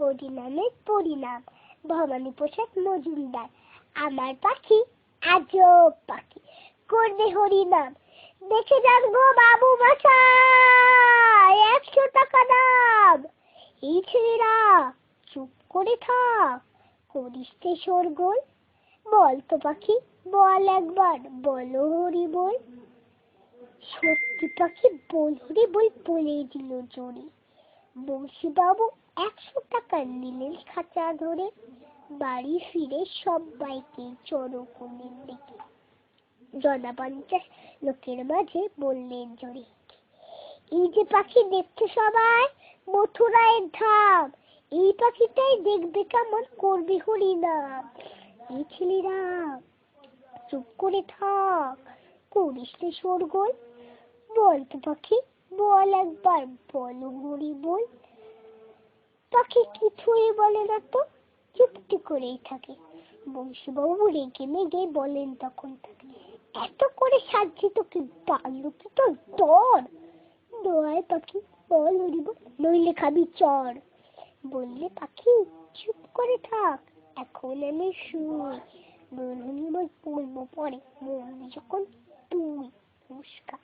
হরিনামের পরিণাম। ভবানী প্রসাদ মজুমদার। আমার পাখি আজব পাখি, করবে হরিনাম। দেখে যান গো বাবু মশাই, 100 টাকা দাম। এই ছেলেরা চুপ করে থাক, করিস তে শোরগোল। বল তো পাখি বল একবার, বলো হরি বল। সত্যি পাখি বল হরি বল বলে দিল জোরে। বংশীবাবু 100 টাকা নিলেন খাঁচা ধরে। বাড়ি ফিরে সবাইকে জড়ো করলেন ডেকে। জনা 50 লোকের মাঝে বললেন জোরে, এই যে পাখি দেখছো সবাই, মথুরায়ের ধাম। এই পাখিটাই দেখবে কেমন করবে হরিনাম। এই ছেলেরা চুপ করে থাক, করিস তে শোরগোল। বল তো পাখি বল একবার, বলো হরি বল। পাখি কিছুই বলে না তো, চুপটি করেই থাকে। বংশীবাবু রেগে মেগে বলেন তখন তাকে, এত করে সাজছি তোকে, ডাকলো কি তোর দর? দোয়ায় পাখি বল হরি বল, নইলে খাবি চড়। বললে পাখি চুপ করে থাক, এখন আমি শুই। বল হরি বল বলবো পরে, মরবি যখন তুই। নমস্কার।